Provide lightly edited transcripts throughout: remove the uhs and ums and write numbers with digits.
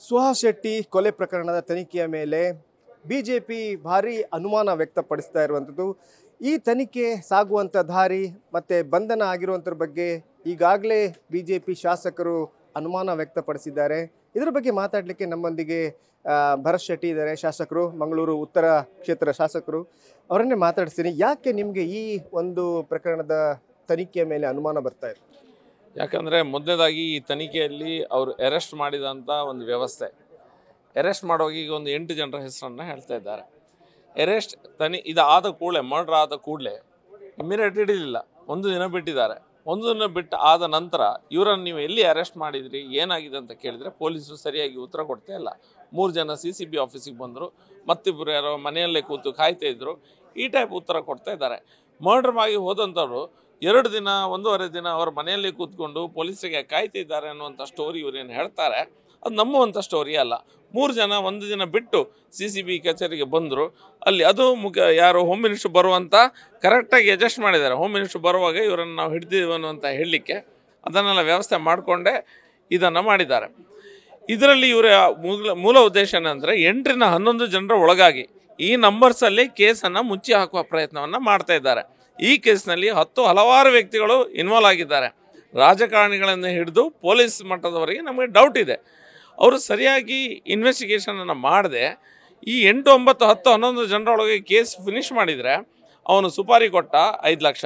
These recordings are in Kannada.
ಸುಹಾಸ್ ಶೆಟ್ಟಿ ಕೊಲೆ ಪ್ರಕರಣದ ತನಿಖೆಯ ಮೇಲೆ ಬಿಜೆಪಿ ಭಾರಿ ಅನುಮಾನ ವ್ಯಕ್ತಪಡಿಸ್ತಾ ಇರುವಂಥದ್ದು. ಈ ತನಿಖೆ ಸಾಗುವಂಥ ದಾರಿ ಮತ್ತು ಬಂಧನ ಆಗಿರುವಂಥರ ಬಗ್ಗೆ ಈಗಾಗಲೇ ಬಿಜೆಪಿ ಶಾಸಕರು ಅನುಮಾನ ವ್ಯಕ್ತಪಡಿಸಿದ್ದಾರೆ. ಇದರ ಬಗ್ಗೆ ಮಾತಾಡಲಿಕ್ಕೆ ನಮ್ಮೊಂದಿಗೆ ಭರತ್ ಶೆಟ್ಟಿ ಇದ್ದಾರೆ, ಶಾಸಕರು, ಮಂಗಳೂರು ಉತ್ತರ ಕ್ಷೇತ್ರ ಶಾಸಕರು. ಅವರನ್ನೇ ಮಾತಾಡ್ತೀನಿ. ಯಾಕೆ ನಿಮಗೆ ಈ ಒಂದು ಪ್ರಕರಣದ ತನಿಖೆಯ ಮೇಲೆ ಅನುಮಾನ ಬರ್ತಾ ಇದೆ? ಯಾಕಂದರೆ ಮೊದಲನೇದಾಗಿ ಈ ತನಿಖೆಯಲ್ಲಿ ಅವರು ಅರೆಸ್ಟ್ ಮಾಡಿದಂಥ ಒಂದು ವ್ಯವಸ್ಥೆ, ಅರೆಸ್ಟ್ ಮಾಡುವಾಗ ಈಗ ಒಂದು 8 ಜನರ ಹೆಸರನ್ನು ಹೇಳ್ತಾ ಇದ್ದಾರೆ. ಅರೆಸ್ಟ್ ಇದಾದ ಕೂಡಲೇ, ಮರ್ಡರ್ ಆದ ಕೂಡಲೇ ಇಮ್ಮಿಡಿಯೇಟ್ ಹಿಡಿಲಿಲ್ಲ, ಒಂದು ದಿನ ಬಿಟ್ಟಿದ್ದಾರೆ. ಒಂದು ದಿನ ಬಿಟ್ಟು ಆದ ನಂತರ ಇವರನ್ನು ನೀವು ಎಲ್ಲಿ ಅರೆಸ್ಟ್ ಮಾಡಿದ್ರಿ, ಏನಾಗಿದೆ ಅಂತ ಕೇಳಿದರೆ ಪೊಲೀಸರು ಸರಿಯಾಗಿ ಉತ್ತರ ಕೊಡ್ತಾ ಇಲ್ಲ. 3 ಜನ CCB ಆಫೀಸಿಗೆ ಬಂದರು, ಮತ್ತಿಬ್ಬರು ಯಾರೋ ಮನೆಯಲ್ಲೇ ಕೂತು ಕಾಯ್ತಾ ಇದ್ದರು, ಈ ಟೈಪ್ ಉತ್ತರ ಕೊಡ್ತಾ ಇದ್ದಾರೆ. ಮರ್ಡರ್ ಆಗಿ ಹೋದಂಥವ್ರು 2 ದಿನ 1.5 ದಿನ ಅವ್ರ ಮನೆಯಲ್ಲೇ ಕೂತ್ಕೊಂಡು ಪೊಲೀಸರಿಗೆ ಕಾಯ್ತಿದ್ದಾರೆ ಅನ್ನುವಂಥ ಸ್ಟೋರಿ ಇವರೇನು ಹೇಳ್ತಾರೆ, ಅದು ನಂಬುವಂಥ ಸ್ಟೋರಿ ಅಲ್ಲ. 3 ಜನ 1 ದಿನ ಬಿಟ್ಟು CCB ಕಚೇರಿಗೆ ಬಂದರು. ಅಲ್ಲಿ ಅದು ಯಾರು ಹೋಮ್ ಮಿನಿಸ್ಟ್ರು ಬರುವಂಥ ಕರೆಕ್ಟಾಗಿ ಅಡ್ಜಸ್ಟ್ ಮಾಡಿದ್ದಾರೆ. ಹೋಮ್ ಮಿನಿಸ್ಟ್ರು ಬರುವಾಗ ಇವರನ್ನು ನಾವು ಹಿಡಿದಿದ್ದೀವಿ ಅನ್ನುವಂಥ ಹೇಳಲಿಕ್ಕೆ ಅದನ್ನೆಲ್ಲ ವ್ಯವಸ್ಥೆ ಮಾಡಿಕೊಂಡೇ ಇದನ್ನು ಮಾಡಿದ್ದಾರೆ. ಇದರಲ್ಲಿ ಇವರ ಮೂಲ ಉದ್ದೇಶ ಏನಂದರೆ 8ರಿಂದ 11 ಜನರ ಒಳಗಾಗಿ ಈ ನಂಬರ್ಸಲ್ಲಿ ಕೇಸನ್ನು ಮುಚ್ಚಿ ಹಾಕುವ ಪ್ರಯತ್ನವನ್ನು ಮಾಡ್ತಾ ಇದ್ದಾರೆ. ಈ ಕೇಸ್ನಲ್ಲಿ ಹಲವಾರು ವ್ಯಕ್ತಿಗಳು ಇನ್ವಾಲ್ವ್ ಆಗಿದ್ದಾರೆ. ರಾಜಕಾರಣಿಗಳನ್ನು ಹಿಡಿದು ಪೊಲೀಸ್ ಮಟ್ಟದವರೆಗೆ ನಮಗೆ ಡೌಟ್ ಇದೆ. ಅವರು ಸರಿಯಾಗಿ ಇನ್ವೆಸ್ಟಿಗೇಷನನ್ನು ಮಾಡದೆ ಈ 8, 9, 10, 11 ಜನರೊಳಗೆ ಕೇಸ್ ಫಿನಿಷ್ ಮಾಡಿದರೆ ಅವನು ಸುಪಾರಿ ಕೊಟ್ಟ 5 ಲಕ್ಷ,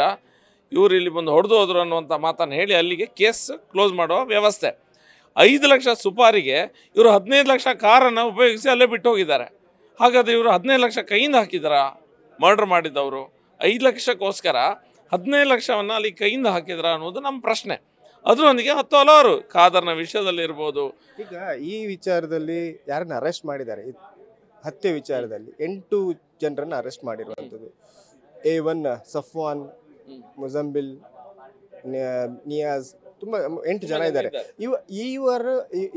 ಇವರು ಇಲ್ಲಿ ಬಂದು ಹೊಡೆದು ಹೋದ್ರು ಅನ್ನುವಂಥ ಮಾತನ್ನು ಹೇಳಿ ಅಲ್ಲಿಗೆ ಕೇಸ್ ಕ್ಲೋಸ್ ಮಾಡುವ ವ್ಯವಸ್ಥೆ. 5 ಲಕ್ಷ ಸುಪಾರಿಗೆ ಇವರು 15 ಲಕ್ಷ ಕಾರನ್ನು ಉಪಯೋಗಿಸಿ ಅಲ್ಲೇ ಬಿಟ್ಟು ಹೋಗಿದ್ದಾರೆ. ಹಾಗಾದರೆ ಇವರು 15 ಲಕ್ಷ ಕೈಯಿಂದ ಹಾಕಿದಾರಾ? ಮರ್ಡರ್ ಮಾಡಿದವರು 5 ಲಕ್ಷಕ್ಕೋಸ್ಕರ 15 ಲಕ್ಷವನ್ನು ಅಲ್ಲಿ ಕೈಯಿಂದ ಹಾಕಿದ್ರ ಅನ್ನೋದು ನಮ್ಮ ಪ್ರಶ್ನೆ. ಅದರೊಂದಿಗೆ ಹಲವಾರು ಖಾದರ್ನ ವಿಷಯದಲ್ಲಿ ಇರ್ಬೋದು. ಈಗ ಈ ವಿಚಾರದಲ್ಲಿ ಯಾರನ್ನ ಅರೆಸ್ಟ್ ಮಾಡಿದ್ದಾರೆ, ಹತ್ಯೆ ವಿಚಾರದಲ್ಲಿ 8 ಜನರನ್ನು ಅರೆಸ್ಟ್ ಮಾಡಿರುವಂಥದ್ದು. A1 ಸಫ್ವಾನ್, ಮುಜಂಬಿಲ್, ನಿಯಾಜ್, ತುಂಬ 8 ಜನ ಇದ್ದಾರೆ.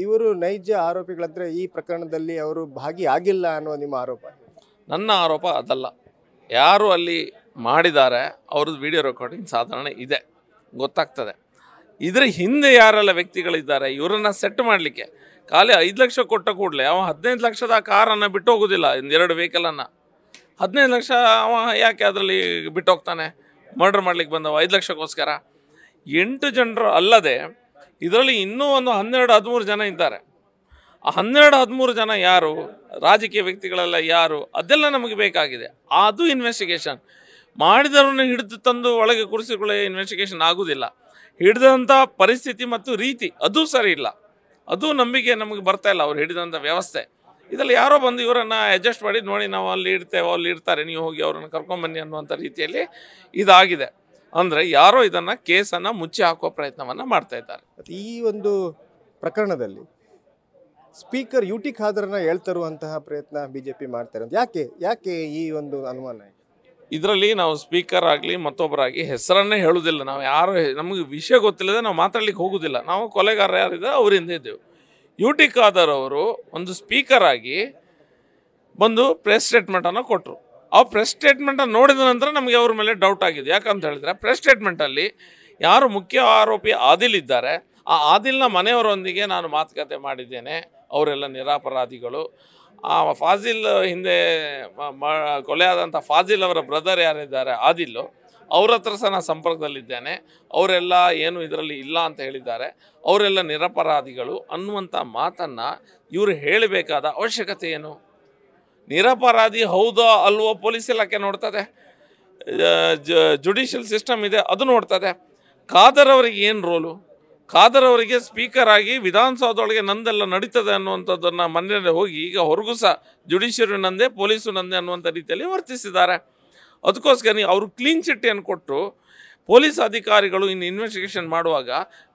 ಇವರು ನೈಜ ಆರೋಪಿಗಳಂದ್ರೆ ಈ ಪ್ರಕರಣದಲ್ಲಿ ಅವರು ಭಾಗಿಯಾಗಿಲ್ಲ ಅನ್ನೋ ನಿಮ್ಮ ಆರೋಪ? ನನ್ನ ಆರೋಪ ಅದಲ್ಲ. ಯಾರು ಅಲ್ಲಿ ಮಾಡಿದ್ದಾರೆ ಅವ್ರದ್ದು ವಿಡಿಯೋ ರೆಕಾರ್ಡಿಂಗ್ ಸಾಧಾರಣ ಇದೆ, ಗೊತ್ತಾಗ್ತದೆ. ಇದರ ಹಿಂದೆ ಯಾರೆಲ್ಲ ವ್ಯಕ್ತಿಗಳಿದ್ದಾರೆ ಇವರನ್ನು ಸೆಟ್ ಮಾಡಲಿಕ್ಕೆ ಖಾಲಿ 5 ಲಕ್ಷ ಕೊಟ್ಟ ಕೂಡಲೇ ಅವ 15 ಲಕ್ಷದ ಕಾರನ್ನು ಬಿಟ್ಟು ಹೋಗೋದಿಲ್ಲ. 2 ವೆಹಿಕಲನ್ನು 15 ಲಕ್ಷ ಅವ ಯಾಕೆ ಅದರಲ್ಲಿ ಬಿಟ್ಟು ಹೋಗ್ತಾನೆ? ಮರ್ಡರ್ ಮಾಡ್ಲಿಕ್ಕೆ ಬಂದವ 5 ಲಕ್ಷಕ್ಕೋಸ್ಕರ. 8 ಜನರು ಅಲ್ಲದೆ ಇದರಲ್ಲಿ ಇನ್ನೂ ಒಂದು 12-13 ಜನ ಇದ್ದಾರೆ. ಆ 12-13 ಜನ ಯಾರು, ರಾಜಕೀಯ ವ್ಯಕ್ತಿಗಳೆಲ್ಲ ಯಾರು, ಅದೆಲ್ಲ ನಮಗೆ ಬೇಕಾಗಿದೆ. ಅದು ಇನ್ವೆಸ್ಟಿಗೇಷನ್ ಮಾಡಿದವ್ರನ್ನ ಹಿಡಿದು ತಂದು ಒಳಗೆ ಕೂರಿಸಿಕೊಳ್ಳೋ ಇನ್ವೆಸ್ಟಿಗೇಷನ್ ಆಗೋದಿಲ್ಲ. ಹಿಡಿದಂಥ ಪರಿಸ್ಥಿತಿ ಮತ್ತು ರೀತಿ ಅದು ಸರಿ ಇಲ್ಲ, ಅದು ನಂಬಿಕೆ ನಮಗೆ ಬರ್ತಾ ಇಲ್ಲ. ಅವ್ರು ಹಿಡಿದಂಥ ವ್ಯವಸ್ಥೆ ಇದರಲ್ಲಿ ಯಾರೋ ಬಂದು ಇವರನ್ನು ಅಡ್ಜಸ್ಟ್ ಮಾಡಿ ನೋಡಿ ನಾವು ಅಲ್ಲಿ ಇಡ್ತೇವೆ, ಅಲ್ಲಿ ಇರ್ತಾರೆ, ನೀವು ಹೋಗಿ ಅವರನ್ನು ಕರ್ಕೊಂಬನ್ನಿ ಅನ್ನುವಂಥ ರೀತಿಯಲ್ಲಿ ಇದಾಗಿದೆ. ಅಂದರೆ ಯಾರೋ ಇದನ್ನು ಕೇಸನ್ನು ಮುಚ್ಚಿ ಹಾಕುವ ಪ್ರಯತ್ನವನ್ನು ಮಾಡ್ತಾ ಇದ್ದಾರೆ. ಈ ಒಂದು ಪ್ರಕರಣದಲ್ಲಿ ಸ್ಪೀಕರ್ UT ಖಾದರ್ನ ಹೇಳ್ತರುವಂತಹ ಪ್ರಯತ್ನ BJP ಮಾಡ್ತಾರೆ. ಯಾಕೆ ಈ ಒಂದು ಅನುಮಾನ? ಇದರಲ್ಲಿ ನಾವು ಸ್ಪೀಕರ್ ಆಗಲಿ ಮತ್ತೊಬ್ಬರಾಗಿ ಹೆಸರನ್ನೇ ಹೇಳುವುದಿಲ್ಲ. ನಾವು ಯಾರು, ನಮಗೆ ವಿಷಯ ಗೊತ್ತಿಲ್ಲದೆ ನಾವು ಮಾತಾಡ್ಲಿಕ್ಕೆ ಹೋಗೋದಿಲ್ಲ. ನಾವು ಕೊಲೆಗಾರ ಯಾರಿದ್ದಾರೆ ಅವರಿಂದ ಇದ್ದೇವೆ. UT ಖಾದರ್ ಅವರು ಒಂದು ಸ್ಪೀಕರ್ ಆಗಿ ಬಂದು ಪ್ರೆಸ್ ಸ್ಟೇಟ್ಮೆಂಟನ್ನು ಕೊಟ್ಟರು. ಆ ಪ್ರೆಸ್ ಸ್ಟೇಟ್ಮೆಂಟನ್ನು ನೋಡಿದ ನಂತರ ನಮಗೆ ಅವ್ರ ಮೇಲೆ ಡೌಟ್ ಆಗಿದೆ. ಯಾಕಂತ ಹೇಳಿದ್ರೆ ಪ್ರೆಸ್ ಸ್ಟೇಟ್ಮೆಂಟಲ್ಲಿ ಯಾರು ಮುಖ್ಯ ಆರೋಪಿ ಆದಿಲ್ ಇದ್ದಾರೆ, ಆ ಆದಿಲ್ನ ಮನೆಯವರೊಂದಿಗೆ ನಾನು ಮಾತುಕತೆ ಮಾಡಿದ್ದೇನೆ, ಅವರೆಲ್ಲ ನಿರಪರಾಧಿಗಳು. ಆ ಫಾಜಿಲ್ ಹಿಂದೆ ಕೊಲೆಯಾದಂಥ ಫಾಜಿಲ್ ಅವರ ಬ್ರದರ್ ಯಾರಿದ್ದಾರೆ ಆದಿಲ್ಲು, ಅವ್ರ ಹತ್ರ ಸಹ ನಾನು ಸಂಪರ್ಕದಲ್ಲಿದ್ದೇನೆ, ಅವರೆಲ್ಲ ಏನು ಇದರಲ್ಲಿ ಇಲ್ಲ ಅಂತ ಹೇಳಿದ್ದಾರೆ, ಅವರೆಲ್ಲ ನಿರಪರಾಧಿಗಳು ಅನ್ನುವಂಥ ಮಾತನ್ನು ಇವರು ಹೇಳಬೇಕಾದ ಅವಶ್ಯಕತೆ ಏನು? ನಿರಪರಾಧಿ ಹೌದೋ ಅಲ್ವೋ ಪೊಲೀಸ್ ಇಲಾಖೆ ನೋಡ್ತದೆ, ಜುಡಿಷಿಯಲ್ ಸಿಸ್ಟಮ್ ಇದೆ ಅದು ನೋಡ್ತದೆ. ಖಾದರ್ ಅವರಿಗೆ ಏನು ರೋಲು? ಖಾದರ್ ಅವರಿಗೆ ಸ್ಪೀಕರ್ ಆಗಿ ವಿಧಾನಸೌಧದೊಳಗೆ ನಂದೆಲ್ಲ ನಡೀತದೆ ಅನ್ನುವಂಥದ್ದನ್ನು ಮನೆಯಲ್ಲಿ ಹೋಗಿ ಈಗ ಹೊರಗೂ ಸಹ ಜುಡಿಷಿಯರಿ ನಂದೆ, ಪೊಲೀಸು ನಂದೆ ಅನ್ನುವಂಥ ರೀತಿಯಲ್ಲಿ ವರ್ತಿಸಿದ್ದಾರೆ. ಅದಕ್ಕೋಸ್ಕರ ಅವರು ಕ್ಲೀನ್ ಚಿಟ್ಟಿಯನ್ನು ಕೊಟ್ಟು ಪೊಲೀಸ್ ಅಧಿಕಾರಿಗಳು ಇನ್ನು ಇನ್ವೆಸ್ಟಿಗೇಷನ್ ಮಾಡುವಾಗ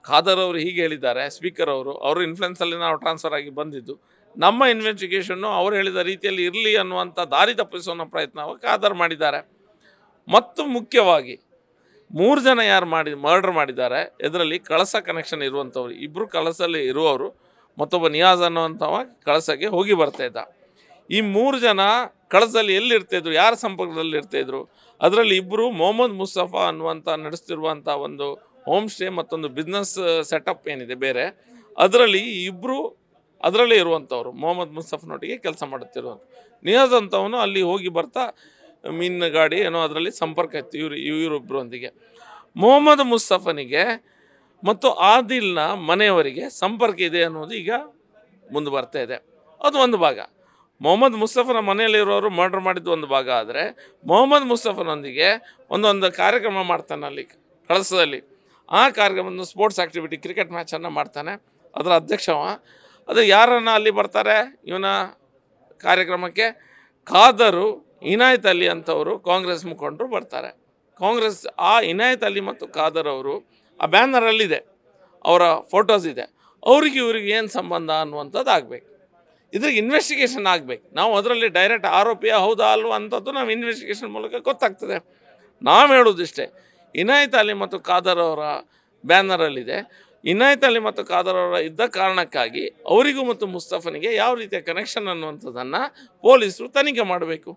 ಖಾದರ್ ಅವರು ಹೀಗೆ ಹೇಳಿದ್ದಾರೆ, ಸ್ಪೀಕರ್ ಅವರು ಇನ್ಫ್ಲುಯೆನ್ಸಲ್ಲಿ ನಾವು ಟ್ರಾನ್ಸ್ಫರ್ ಆಗಿ ಬಂದಿದ್ದು, ನಮ್ಮ ಇನ್ವೆಸ್ಟಿಗೇಷನ್ನು ಅವರು ಹೇಳಿದ ರೀತಿಯಲ್ಲಿ ಇರಲಿ ಅನ್ನುವಂಥ ದಾರಿ ತಪ್ಪಿಸುವ ಪ್ರಯತ್ನ ಖಾದರ್ ಮಾಡಿದ್ದಾರೆ. ಮತ್ತು ಮುಖ್ಯವಾಗಿ 3 ಜನ ಯಾರು ಮರ್ಡರ್ ಮಾಡಿದ್ದಾರೆ ಇದರಲ್ಲಿ ಕಳಸ ಕನೆಕ್ಷನ್ ಇರುವಂಥವ್ರು, 2 ಕಳಸಲ್ಲಿ ಇರುವವರು, ಮತ್ತೊಬ್ಬ ನಿಯಾಜ್ ಅನ್ನುವಂಥವ ಕಳಸಕ್ಕೆ ಹೋಗಿ ಬರ್ತಾ ಇದ್ದ. ಈ 3 ಜನ ಕಳಸದಲ್ಲಿ ಎಲ್ಲಿರ್ತಾಯಿದ್ರು, ಯಾರ ಸಂಪರ್ಕದಲ್ಲಿ ಇರ್ತಾಯಿದ್ರು? ಅದರಲ್ಲಿ 2 ಮೊಹಮ್ಮದ್ ಮುಸ್ತಫಾ ಅನ್ನುವಂಥ ನಡೆಸ್ತಿರುವಂಥ ಒಂದು ಹೋಮ್ ಸ್ಟೇ ಮತ್ತೊಂದು ಬಿಸ್ನೆಸ್ ಸೆಟಪ್ ಏನಿದೆ ಬೇರೆ, ಅದರಲ್ಲಿ 2 ಅದರಲ್ಲೇ ಇರುವಂಥವ್ರು ಮೊಹಮ್ಮದ್ ಮುಸ್ತಫನೊಟ್ಟಿಗೆ ಕೆಲಸ ಮಾಡುತ್ತಿರುವಂಥ ನಿಯಾಜ್ ಅಂತವನು ಅಲ್ಲಿ ಹೋಗಿ ಬರ್ತಾ ಮೀನಿನ ಗಾಡಿ ಏನೋ ಅದರಲ್ಲಿ ಸಂಪರ್ಕ ಇತ್ತು ಇವರಿಬ್ಬರೊಂದಿಗೆ. ಮೊಹಮ್ಮದ್ ಮುಸ್ತಫನಿಗೆ ಮತ್ತು ಆದಿಲ್ನ ಮನೆಯವರಿಗೆ ಸಂಪರ್ಕ ಇದೆ ಅನ್ನೋದು ಈಗ ಮುಂದೆ ಬರ್ತಾ ಇದೆ. ಅದು ಒಂದು ಭಾಗ. ಮೊಹಮ್ಮದ್ ಮುಸ್ತಫನ ಮನೆಯಲ್ಲಿರೋರು ಮರ್ಡರ್ ಮಾಡಿದ್ದು ಒಂದು ಭಾಗ. ಆದರೆ ಮೊಹಮ್ಮದ್ ಮುಸ್ತಫನೊಂದಿಗೆ ಒಂದೊಂದು ಕಾರ್ಯಕ್ರಮ ಮಾಡ್ತಾನೆ ಅಲ್ಲಿ ಕಳಸದಲ್ಲಿ. ಆ ಕಾರ್ಯಕ್ರಮ ಸ್ಪೋರ್ಟ್ಸ್ ಆ್ಯಕ್ಟಿವಿಟಿ ಕ್ರಿಕೆಟ್ ಮ್ಯಾಚನ್ನು ಮಾಡ್ತಾನೆ, ಅದರ ಅಧ್ಯಕ್ಷವ. ಅದು ಯಾರನ್ನು ಅಲ್ಲಿ ಬರ್ತಾರೆ ಇವನ ಕಾರ್ಯಕ್ರಮಕ್ಕೆ? ಖಾದರು, ಇನಾಯತ್ ಅಲಿ ಅಂತವರು ಕಾಂಗ್ರೆಸ್ ಮುಖಂಡರು ಬರ್ತಾರೆ. ಕಾಂಗ್ರೆಸ್ ಆ ಇನಾಯತ್ ಅಲಿ ಮತ್ತು ಖಾದರ್ ಅವರು ಆ ಬ್ಯಾನರಲ್ಲಿದೆ, ಅವರ ಫೋಟೋಸ್ ಇದೆ. ಅವ್ರಿಗೆ ಇವ್ರಿಗೆ ಏನು ಸಂಬಂಧ ಅನ್ನುವಂಥದ್ದು ಆಗಬೇಕು. ಇದ್ರಿಗೆ ಇನ್ವೆಸ್ಟಿಗೇಷನ್ ಆಗಬೇಕು. ನಾವು ಅದರಲ್ಲಿ ಡೈರೆಕ್ಟ್ ಆರೋಪಿಯ ಹೌದಾ ಅಲ್ವ ಅಂಥದ್ದು ನಾವು ಇನ್ವೆಸ್ಟಿಗೇಷನ್ ಮೂಲಕ ಗೊತ್ತಾಗ್ತದೆ. ನಾವು ಹೇಳೋದಿಷ್ಟೇ, ಇನಾಯತ್ ಅಲಿ ಮತ್ತು ಖಾದರ್ ಅವರ ಬ್ಯಾನರಲ್ಲಿದೆ. ಇನಾಯತ್ ಅಲಿ ಮತ್ತು ಖಾದರ್ ಅವರ ಇದ್ದ ಕಾರಣಕ್ಕಾಗಿ ಅವರಿಗೂ ಮತ್ತು ಮುಸ್ತಫನಿಗೆ ಯಾವ ರೀತಿಯ ಕನೆಕ್ಷನ್ ಅನ್ನುವಂಥದ್ದನ್ನು ಪೊಲೀಸರು ತನಿಖೆ ಮಾಡಬೇಕು.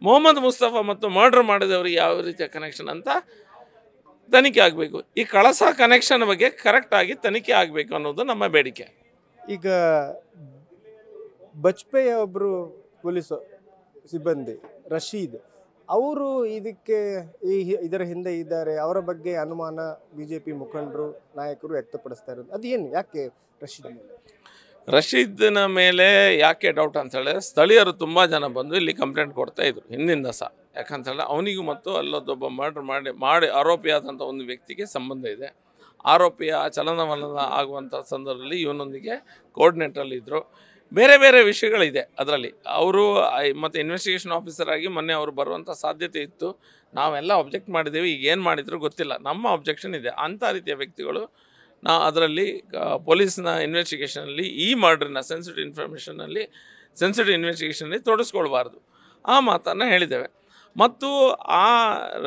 ಮೊಹಮ್ಮದ್ ಮುಸ್ತಫ ಮತ್ತು ಮರ್ಡರ್ ಮಾಡಿದವರಿಗೆ ಯಾವ ರೀತಿಯ ಕನೆಕ್ಷನ್ ಅಂತ ತನಿಖೆ ಆಗಬೇಕು. ಈ ಕಳಸ ಕನೆಕ್ಷನ್ ಬಗ್ಗೆ ಕರೆಕ್ಟಾಗಿ ತನಿಖೆ ಆಗಬೇಕು ಅನ್ನೋದು ನಮ್ಮ ಬೇಡಿಕೆ. ಈಗ ಬಜ್ಪೇಯಿ ಒಬ್ಬರು ಪೊಲೀಸ್ ಸಿಬ್ಬಂದಿ ರಶೀದ್ ಅವರು ಇದರ ಹಿಂದೆ ಇದ್ದಾರೆ, ಅವರ ಬಗ್ಗೆ ಅನುಮಾನ BJP ಮುಖಂಡರು ನಾಯಕರು ವ್ಯಕ್ತಪಡಿಸ್ತಾ ಇರೋದು ಅದು ಏನು? ಯಾಕೆ ರಶೀದ್ನ ಮೇಲೆ ಯಾಕೆ ಡೌಟ್ ಅಂತ ಹೇಳಿದ್ರೆ, ಸ್ಥಳೀಯರು ತುಂಬ ಜನ ಬಂದು ಇಲ್ಲಿ ಕಂಪ್ಲೇಂಟ್ ಕೊಡ್ತಾಯಿದ್ರು ಹಿಂದಿಂದ ಸಹ. ಯಾಕಂತೇಳಿದ್ರೆ ಅವನಿಗೂ ಮತ್ತು ಅಲ್ಲೊಬ್ಬ ಮರ್ಡರ್ ಮಾಡಿ ಆರೋಪಿಯಾದಂಥ ಒಂದು ವ್ಯಕ್ತಿಗೆ ಸಂಬಂಧ ಇದೆ. ಆರೋಪಿಯ ಚಲನವಲನ ಆಗುವಂಥ ಸಂದರ್ಭದಲ್ಲಿ ಇವನೊಂದಿಗೆ ಕೋರ್ಡಿನೇಟ್ರಲ್ಲಿದ್ದರು. ಬೇರೆ ಬೇರೆ ವಿಷಯಗಳಿದೆ ಅದರಲ್ಲಿ. ಅವರು ಮತ್ತು ಇನ್ವೆಸ್ಟಿಗೇಷನ್ ಆಫೀಸರ್ ಆಗಿ ಮೊನ್ನೆ ಅವರು ಬರುವಂಥ ಸಾಧ್ಯತೆ ಇತ್ತು. ನಾವೆಲ್ಲ ಅಬ್ಜೆಕ್ಟ್ ಮಾಡಿದ್ದೇವೆ. ಈಗ ಏನು ಮಾಡಿದ್ರು ಗೊತ್ತಿಲ್ಲ. ನಮ್ಮ ಅಬ್ಜೆಕ್ಷನ್ ಇದೆ. ಅಂಥ ರೀತಿಯ ವ್ಯಕ್ತಿಗಳು ಅದರಲ್ಲಿ ಪೊಲೀಸ್ನ ಇನ್ವೆಸ್ಟಿಗೇಷನಲ್ಲಿ ಈ ಮರ್ಡ್ರನ್ನ ಸೆನ್ಸಿಟಿವ್ ಇನ್ವೆಸ್ಟಿಗೇಷನಲ್ಲಿ ತೊಡಗಿಸ್ಕೊಳ್ಬಾರ್ದು. ಆ ಮಾತನ್ನು ಹೇಳಿದ್ದೇವೆ. ಮತ್ತು ಆ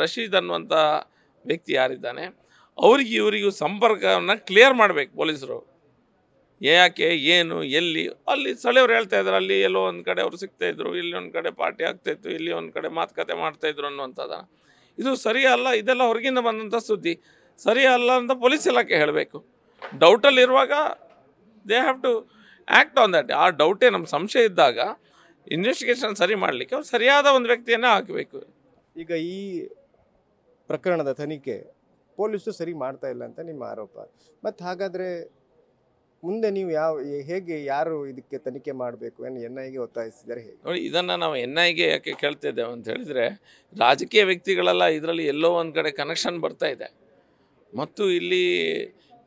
ರಶೀದ್ ಅನ್ನುವಂಥ ವ್ಯಕ್ತಿ ಯಾರಿದ್ದಾನೆ ಅವರಿಗೆ ಇವರಿಗೂ ಸಂಪರ್ಕವನ್ನು ಕ್ಲಿಯರ್ ಮಾಡಬೇಕು ಪೊಲೀಸರು. ಯಾಕೆ, ಏನು, ಎಲ್ಲಿ, ಅಲ್ಲಿ ಸ್ಥಳೀಯರು ಹೇಳ್ತಾ ಇದ್ದಾರೆ ಅಲ್ಲಿ ಎಲ್ಲೋ ಒಂದು ಕಡೆ ಅವರು ಸಿಗ್ತಾಯಿದ್ರು, ಇಲ್ಲಿ ಒಂದು ಕಡೆ ಪಾರ್ಟಿ ಆಗ್ತಾಯಿತ್ತು, ಇಲ್ಲಿ ಒಂದು ಕಡೆ ಮಾತುಕತೆ ಮಾಡ್ತಾಯಿದ್ರು ಅನ್ನುವಂಥದ್ದನ್ನು. ಇದು ಸರಿಯಲ್ಲ. ಇದೆಲ್ಲ ಹೊರಗಿಂದ ಬಂದಂಥ ಸುದ್ದಿ. ಸರಿಯಲ್ಲ ಅಂತ ಪೊಲೀಸ್ ಇಲಾಖೆ ಹೇಳಬೇಕು. ಡೌಟಲ್ಲಿರುವಾಗ they have to act on that. ಆ ಡೌಟೇ ನಮ್ಮ ಸಂಶಯ ಇದ್ದಾಗ ಇನ್ವೆಸ್ಟಿಗೇಷನ್ ಸರಿ ಮಾಡಲಿಕ್ಕೆ ಅವ್ರು ಸರಿಯಾದ ಒಂದು ವ್ಯಕ್ತಿಯನ್ನು ಹಾಕಬೇಕು. ಈಗ ಈ ಪ್ರಕರಣದ ತನಿಖೆ ಪೊಲೀಸರು ಸರಿ ಮಾಡ್ತಾ ಇಲ್ಲ ಅಂತ ನಿಮ್ಮ ಆರೋಪ. ಮತ್ತು ಹಾಗಾದರೆ ಮುಂದೆ ನೀವು ಯಾರು ಇದಕ್ಕೆ ತನಿಖೆ ಮಾಡಬೇಕು ಏನು NIAಗೆ ಒತ್ತಾಯಿಸಿದ್ದಾರೆ ಹೇಗೆ? ನೋಡಿ, ಇದನ್ನು ನಾವು NIAಗೆ ಯಾಕೆ ಕೇಳ್ತಿದ್ದೇವೆ ಅಂತ ಹೇಳಿದರೆ, ರಾಜಕೀಯ ವ್ಯಕ್ತಿಗಳೆಲ್ಲ ಇದರಲ್ಲಿ ಎಲ್ಲೋ ಒಂದು ಕಡೆ ಕನೆಕ್ಷನ್ ಬರ್ತಾ ಇದೆ. ಮತ್ತು ಇಲ್ಲಿ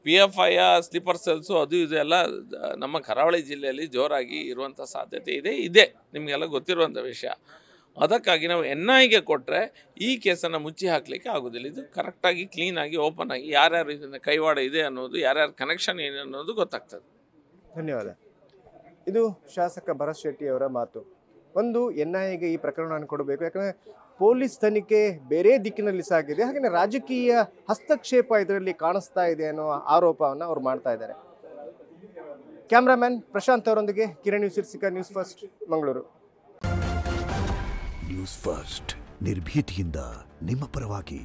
PFI ಸ್ಲೀಪರ್ ಸೆಲ್ಸು ಅದು ಇದೆಲ್ಲ ನಮ್ಮ ಕರಾವಳಿ ಜಿಲ್ಲೆಯಲ್ಲಿ ಜೋರಾಗಿ ಇರುವಂಥ ಸಾಧ್ಯತೆ ಇದೆ. ನಿಮಗೆಲ್ಲ ಗೊತ್ತಿರುವಂಥ ವಿಷಯ. ಅದಕ್ಕಾಗಿ ನಾವು NIAಗೆ ಕೊಟ್ಟರೆ ಈ ಕೇಸನ್ನು ಮುಚ್ಚಿ ಹಾಕಲಿಕ್ಕೆ ಆಗೋದಿಲ್ಲ. ಇದು ಕರೆಕ್ಟಾಗಿ ಕ್ಲೀನಾಗಿ ಓಪನ್ ಆಗಿ ಯಾರ್ಯಾರು ಇದನ್ನು ಕೈವಾಡ ಇದೆ ಅನ್ನೋದು, ಯಾರ್ಯಾರ ಕನೆಕ್ಷನ್ ಏನು ಅನ್ನೋದು ಗೊತ್ತಾಗ್ತದೆ. ಧನ್ಯವಾದ. ಇದು ಶಾಸಕ ಭರತ್ ಶೆಟ್ಟಿ ಅವರ ಮಾತು. ಒಂದು NIAಗೆ ಈ ಪ್ರಕರಣವನ್ನು ಕೊಡಬೇಕು. ಯಾಕಂದರೆ ಪೊಲೀಸ್ ತನಿಖೆ ಬೇರೆ ದಿಕ್ಕಿನಲ್ಲಿ ಸಾಗಿದೆ, ಹಾಗೆಯೇ ರಾಜಕೀಯ ಹಸ್ತಕ್ಷೇಪ ಇದರಲ್ಲಿ ಕಾಣಿಸ್ತಾ ಇದೆ ಅನ್ನೋ ಆರೋಪವನ್ನು ಅವ್ರು ಮಾಡ್ತಾ ಇದ್ದಾರೆ. ಕ್ಯಾಮ್ರಾಮನ್ ಪ್ರಶಾಂತ್ ಅವರೊಂದಿಗೆ Kiran Sirsika, News First, Mangaluru. News First ನಿರ್ಭೀತಿಯಿಂದ ನಿಮ್ಮ ಪರವಾಗಿ.